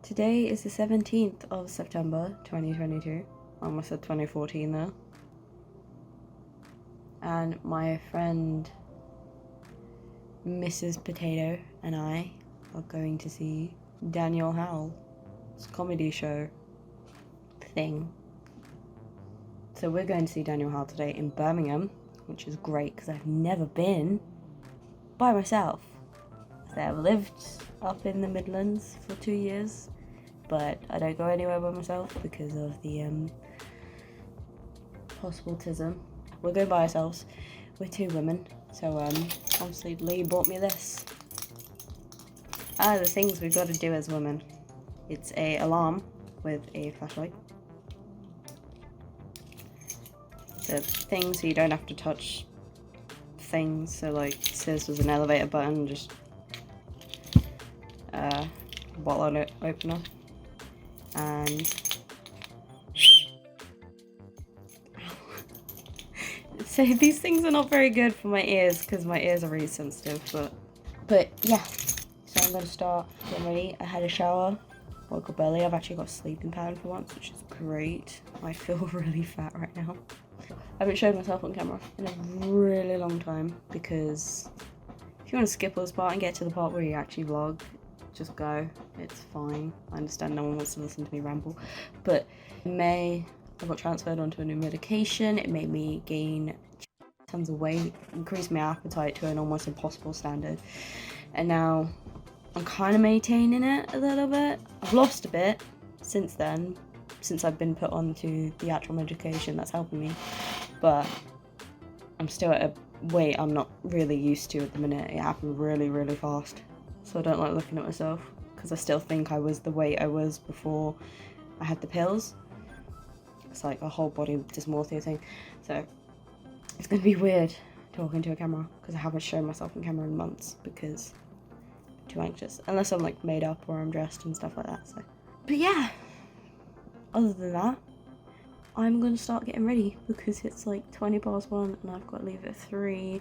Today is the 17th of September 2022. I almost said 2014 there. And my friend Mrs. Potato and I are going to see Daniel Howell's comedy show thing. So we're going to see Daniel Howell today in Birmingham, which is great because I've never been by myself. I've lived up in the Midlands for 2 years, but I don't go anywhere by myself because of the possible tism. We're going by ourselves. We're 2 women, so obviously Lee bought me this. The things we've got to do as women. It's a alarm with a flashlight. The thing so you don't have to touch things. So like it says there's an elevator button, just bottle opener, and so these things are not very good for my ears because my ears are really sensitive, but yeah, so I'm gonna start getting ready. I had a shower, woke up early. I've actually got a sleeping pad for once, which is great. I feel really fat right now. I haven't showed myself on camera in a really long time because if you want to skip all this part and get to the part where you actually vlog, just go. It's fine. I understand no one wants to listen to me ramble, but in May I got transferred onto a new medication. It made me gain tons of weight, increased my appetite to an almost impossible standard, and now I'm kind of maintaining it a little bit. I've lost a bit since then, since I've been put onto the actual medication that's helping me, but I'm still at a weight I'm not really used to at the minute. It happened really, really fast, so I don't like looking at myself because I still think I was the weight I was before I had the pills. It's like a whole body dysmorphia thing, so it's gonna be weird talking to a camera because I haven't shown myself on camera in months because I'm too anxious, unless I'm like made up or I'm dressed and stuff like that. So, but yeah, other than that, I'm gonna start getting ready because it's like 1:20 and I've got to leave at 3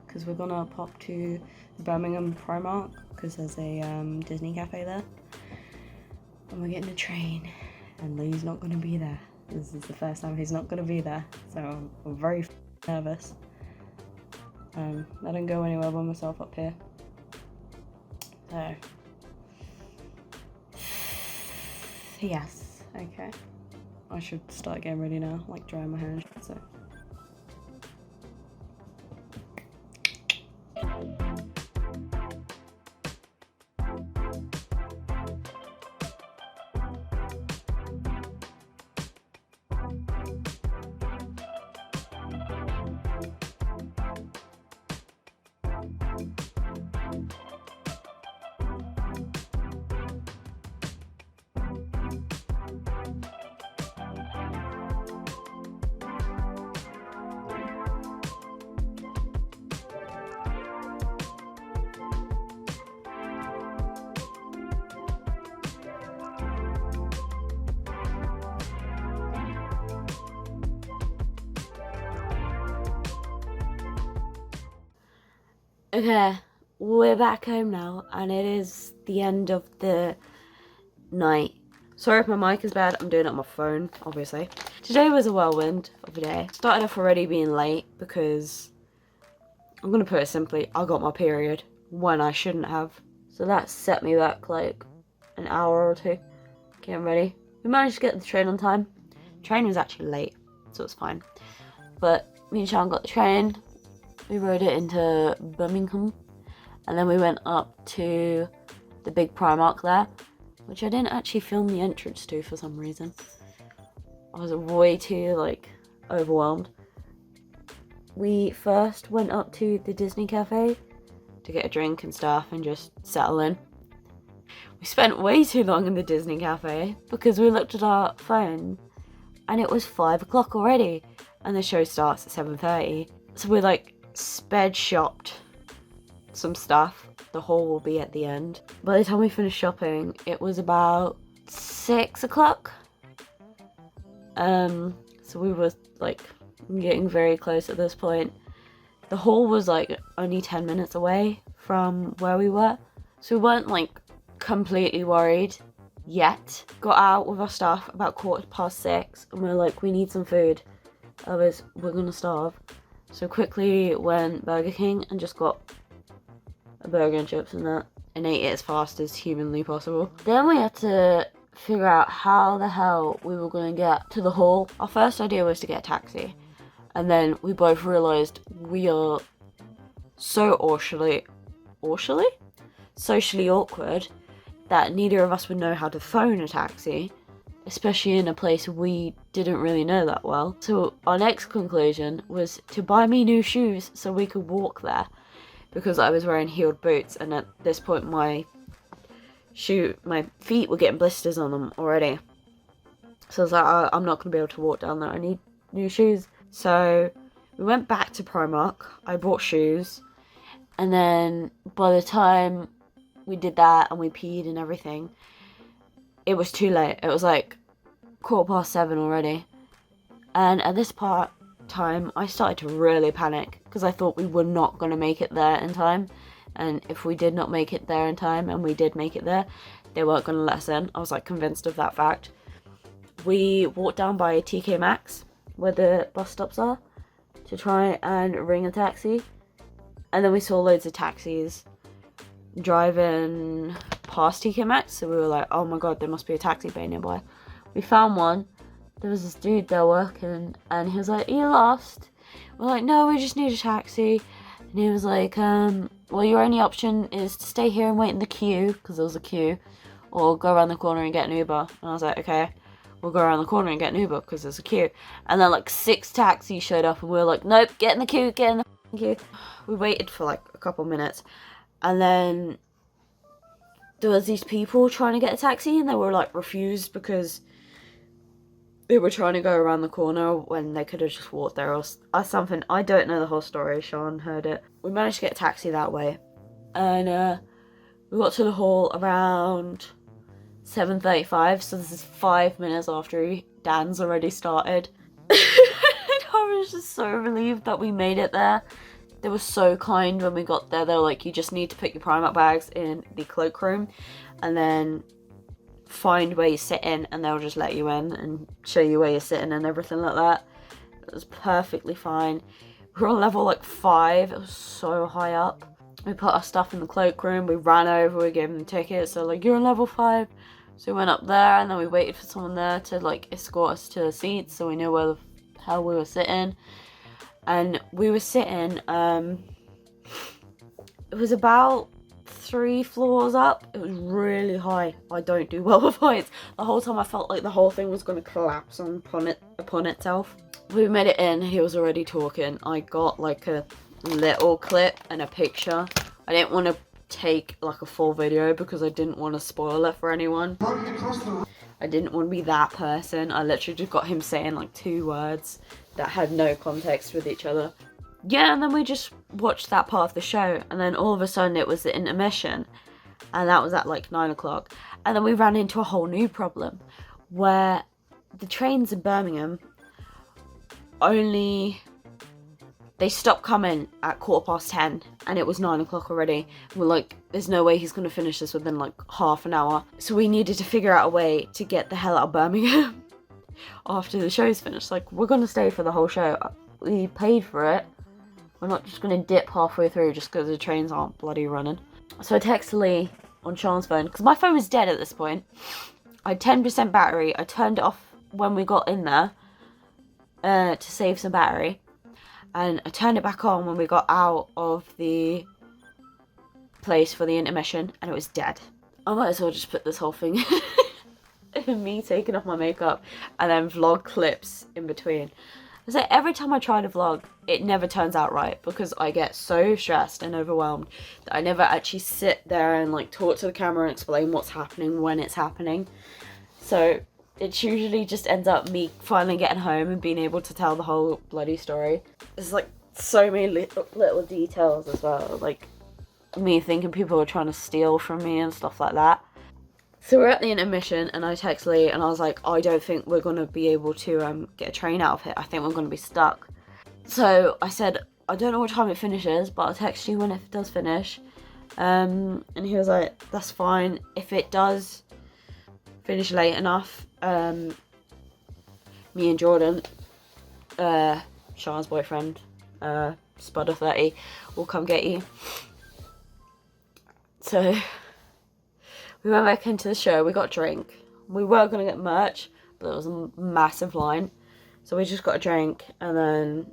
because we're gonna pop to the Birmingham Primark because there's a Disney cafe there, and we're getting a train and Lee's not gonna be there. This is the first time he's not gonna be there, so I'm very nervous. I don't go anywhere by myself up here, so yes, okay. I should start getting ready now, like drying my hair and shit, so. Okay, we're back home now, and it is the end of the night. Sorry if my mic is bad, I'm doing it on my phone, obviously. Today was a whirlwind of a day. Started off already being late because, I'm gonna put it simply, I got my period when I shouldn't have. So that set me back like an hour or 2 getting ready. We managed to get the train on time. The train was actually late, so it's fine. But me and Sean got the train. We rode it into Birmingham, and then we went up to the big Primark there, which I didn't actually film the entrance to for some reason. I was way too like overwhelmed. We first went up to the Disney cafe to get a drink and stuff and just settle in. We spent way too long in the Disney cafe because we looked at our phone and it was 5 o'clock already, and the show starts at 7:30. So we're like sped shopped some stuff. The haul will be at the end. By the time we finished shopping, it was about 6 o'clock. So we were like getting very close at this point. The haul was like only 10 minutes away from where we were, so we weren't like completely worried yet. Got out with our stuff about 6:15 and we were like, we need some food, otherwise we're gonna starve. So quickly went Burger King and just got a burger and chips and that, and ate it as fast as humanly possible. Then we had to figure out how the hell we were going to get to the hall. Our first idea was to get a taxi, and then we both realised we are so socially awkward that neither of us would know how to phone a taxi, especially in a place we didn't really know that well. So our next conclusion was to buy me new shoes so we could walk there, because I was wearing heeled boots, and at this point my feet were getting blisters on them already. So I was like, I'm not going to be able to walk down there, I need new shoes. So we went back to Primark, I bought shoes, and then by the time we did that and we peed and everything, it was too late. It was like 7:15 already. And at this time, I started to really panic because I thought we were not going to make it there in time. And if we did not make it there in time and we did make it there, they weren't going to let us in. I was like convinced of that fact. We walked down by TK Maxx, where the bus stops are, to try and ring a taxi. And then we saw loads of taxis driving past TK Maxx, so we were like, oh my god, there must be a taxi bay nearby. We found one. There was this dude there working, and he was like, are you lost? We're like, no, we just need a taxi. And he was like, well, your only option is to stay here and wait in the queue, because there was a queue, or go around the corner and get an Uber. And I was like, okay, we'll go around the corner and get an Uber because there's a queue. And then like 6 taxis showed up, and we were like, nope, get in the queue, get in the queue. We waited for like a couple minutes, and then there was these people trying to get a taxi, and they were like refused because they were trying to go around the corner when they could have just walked there or something. I don't know the whole story. Sean heard it. We managed to get a taxi that way, and we got to the hall around 7:35. So this is 5 minutes after Dan's already started. I was just so relieved that we made it there. They were so kind when we got there. They were like, you just need to put your Primark bags in the cloakroom and then find where you're sitting, and they'll just let you in and show you where you're sitting and everything like that. It was perfectly fine. We were on level like 5. It was so high up. We put our stuff in the cloakroom. We ran over. We gave them tickets. So like, you're on level 5. So we went up there, and then we waited for someone there to like escort us to the seats so we knew where the hell we were sitting. And we were sitting, it was about 3 floors up. It was really high. I don't do well with heights. The whole time I felt like the whole thing was going to collapse upon itself. We made it in. He was already talking. I got like a little clip and a picture. I didn't want to take like a full video because I didn't want to spoil it for anyone. I didn't want to be that person. I literally just got him saying like 2 words that had no context with each other. Yeah, and then we just watched that part of the show, and then all of a sudden it was the intermission, and that was at like 9 o'clock. And then we ran into a whole new problem, where the trains in Birmingham they stopped coming at 10:15, and it was 9 o'clock already. We're like, there's no way he's gonna finish this within like half an hour. So we needed to figure out a way to get the hell out of Birmingham after the show's finished. Like, we're gonna stay for the whole show. We paid for it. We're not just gonna dip halfway through just because the trains aren't bloody running. So I texted Lee on Sean's phone, because my phone was dead at this point. I had 10% battery. I turned it off when we got in there to save some battery. And I turned it back on when we got out of the place for the intermission, and it was dead. I might as well just put this whole thing in me taking off my makeup and then vlog clips in between. I say every time I try to vlog, it never turns out right because I get so stressed and overwhelmed that I never actually sit there and like talk to the camera and explain what's happening when it's happening. So it usually just ends up me finally getting home and being able to tell the whole bloody story. There's like so many little details as well, like me thinking people are trying to steal from me and stuff like that. So we're at the intermission, and I text Lee and I was like, I don't think we're going to be able to get a train out of here. I think we're going to be stuck. So I said, I don't know what time it finishes, but I'll text you when it does finish. And he was like, that's fine. If it does finish late enough, me and Jordan, Sean's boyfriend, Spudder30, will come get you. So we went back into the show, we got a drink. We were going to get merch, but there was a massive line. So we just got a drink and then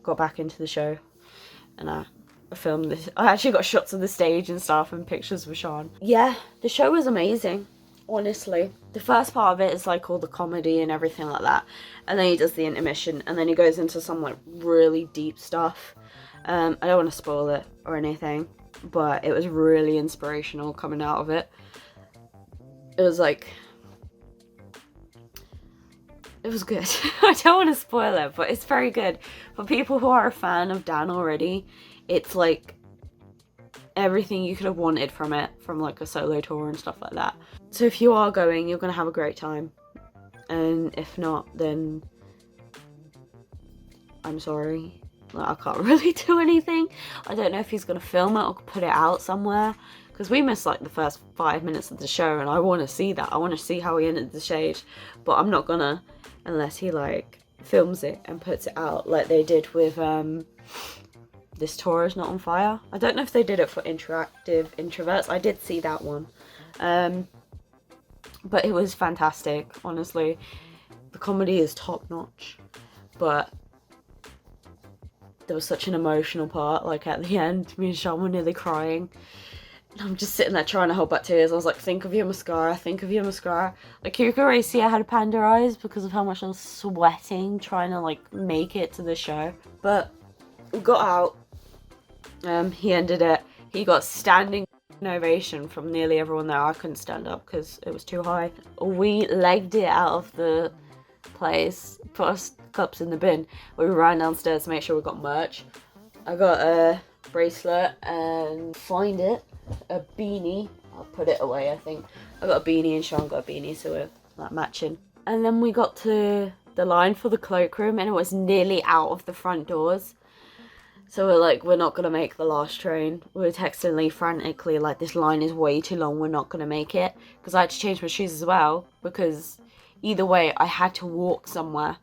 got back into the show. And I filmed this. I actually got shots of the stage and stuff and pictures with Sean. Yeah, the show was amazing, honestly. The first part of it is like all the comedy and everything like that. And then he does the intermission and then he goes into some like really deep stuff. I don't want to spoil it or anything, but it was really inspirational coming out of it. It was like... It was good. I don't want to spoil it, but it's very good. For people who are a fan of Dan already, it's like everything you could have wanted from it, from like a solo tour and stuff like that. So if you are going, you're going to have a great time. And if not, then I'm sorry. Like, I can't really do anything. I don't know if he's going to film it or put it out somewhere. Because we missed like the first 5 minutes of the show and I want to see that. I want to see how he entered the stage. But I'm not gonna unless he like films it and puts it out like they did with This Tour Is Not On Fire. I don't know if they did it for Interactive Introverts. I did see that one. But it was fantastic, honestly. The comedy is top notch. But there was such an emotional part, like at the end, me and Sean were nearly crying. I'm just sitting there trying to hold back tears. I was like, think of your mascara, think of your mascara. Like, you could already see I had panda eyes because of how much I was sweating trying to like make it to the show. But we got out. He ended it. He got standing ovation from nearly everyone there. I couldn't stand up because it was too high. We legged it out of the place, put our cups in the bin. We ran downstairs to make sure we got merch. I got a bracelet and find it. A beanie. I'll put it away, I think. I got a beanie and Sean got a beanie, so we're like matching. And then we got to the line for the cloakroom and it was nearly out of the front doors. So we're like, we're not gonna make the last train. We were texting Lee frantically, like, this line is way too long, we're not gonna make it. Because I had to change my shoes as well, because either way I had to walk somewhere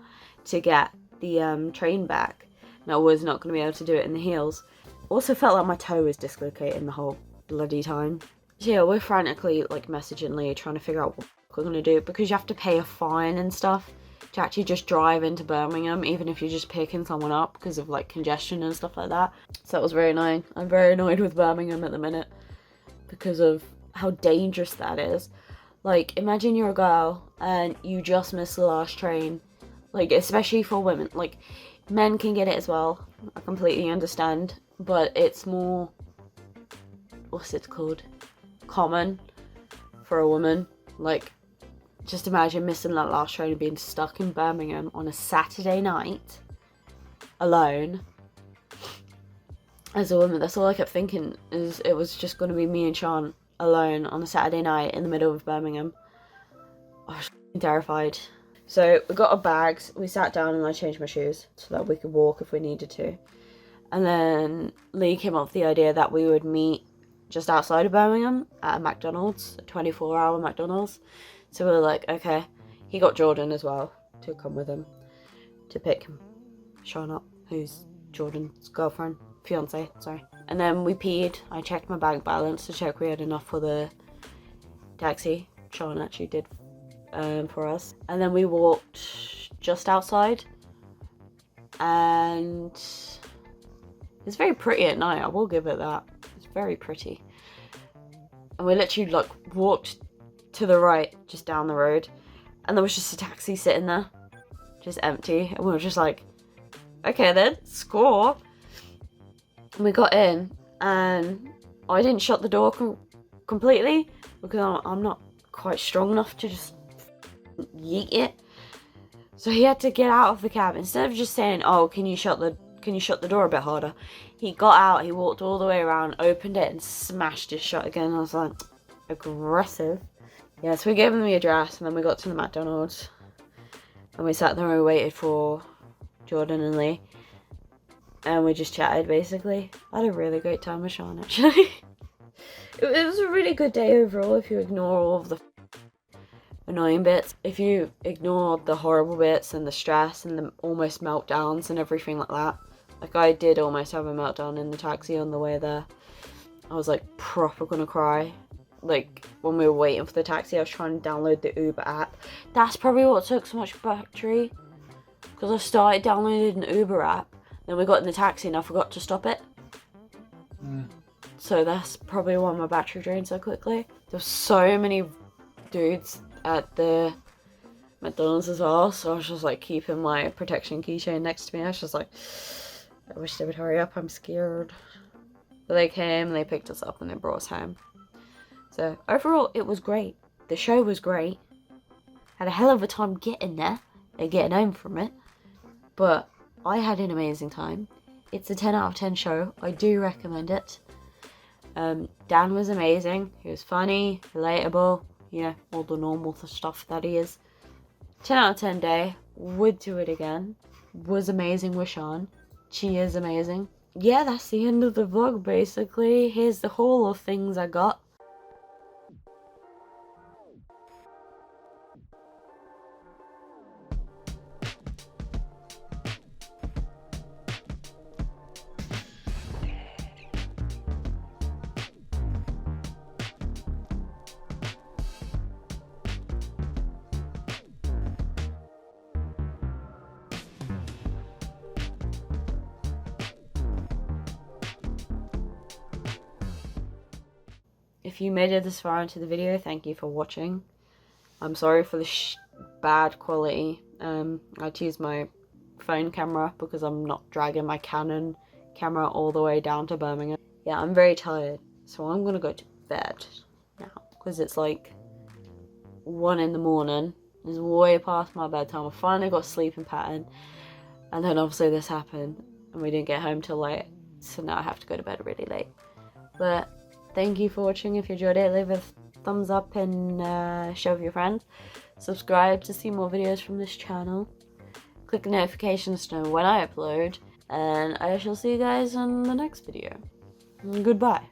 to get the train back. And I was not gonna be able to do it in the heels. Also felt like my toe was dislocating the whole bloody time. So yeah, we're frantically like messaging Lee trying to figure out what we're gonna do, because you have to pay a fine and stuff to actually just drive into Birmingham, even if you're just picking someone up because of like congestion and stuff like that. So that was very annoying. I'm very annoyed with Birmingham at the minute because of how dangerous that is. Like, imagine you're a girl and you just missed the last train, like, especially for women. Like, men can get it as well, I completely understand, but it's more, what's it called, common for a woman. Like, just imagine missing that last train and being stuck in Birmingham on a Saturday night alone as a woman. That's all I kept thinking, is it was just going to be me and Sean alone on a Saturday night in the middle of Birmingham. I was terrified. So we got our bags, we sat down and I changed my shoes so that we could walk if we needed to. And then Lee came up with the idea that we would meet just outside of Birmingham at a McDonald's, a 24-hour McDonald's. So we were like, okay. He got Jordan as well to come with him to pick Sean up, who's Jordan's girlfriend, fiance, sorry. And then we peed. I checked my bank balance to check we had enough for the taxi. Sean actually did for us. And then we walked just outside. And it's very pretty at night, I will give it that. It's very pretty. And we literally like walked to the right, just down the road, and there was just a taxi sitting there, just empty, and we were just like, okay then, score. And we got in, and I didn't shut the door completely, because I'm not quite strong enough to just yeet it. So he had to get out of the cab. Instead of just saying, oh, can you shut the door a bit harder, he got out, he walked all the way around, opened it, and smashed it shut again. I was like, aggressive. Yeah, so we gave him the address, and then we got to the McDonald's, and we sat there and we waited for Jordan and Lee, and we just chatted, basically. I had a really great time with Sean, actually. It was a really good day overall, if you ignore all of the annoying bits. If you ignore the horrible bits and the stress and the almost meltdowns and everything like that, like I did almost have a meltdown in the taxi on the way there. I was like proper gonna cry. Like when we were waiting for the taxi, I was trying to download the Uber app. That's probably what took so much battery, because I started downloading the Uber app, then we got in the taxi and I forgot to stop it. So that's probably why my battery drained so quickly. There's so many dudes at the McDonald's as well, so I was just like keeping my protection keychain next to me. I was just like, I wish they would hurry up, I'm scared. But they came, they picked us up and they brought us home. So overall, it was great. The show was great. Had a hell of a time getting there and getting home from it. But I had an amazing time. It's a 10 out of 10 show. I do recommend it. Dan was amazing. He was funny, relatable, you know, all the normal stuff that he is. 10 out of 10 day. Would do it again. Was amazing with Sean. She is amazing. Yeah, that's the end of the vlog basically. Here's the haul of things I got. If you made it this far into the video, thank you for watching. I'm sorry for the bad quality. I had to use my phone camera because I'm not dragging my Canon camera all the way down to Birmingham. Yeah, I'm very tired, so I'm gonna go to bed now because it's like 1 in the morning. It's way past my bedtime. I finally got a sleeping pattern, and then obviously this happened and we didn't get home till late, so now I have to go to bed really late. But thank you for watching. If you enjoyed it, leave a thumbs up and share with your friends. Subscribe to see more videos from this channel. Click the notifications to know when I upload. And I shall see you guys in the next video. Goodbye.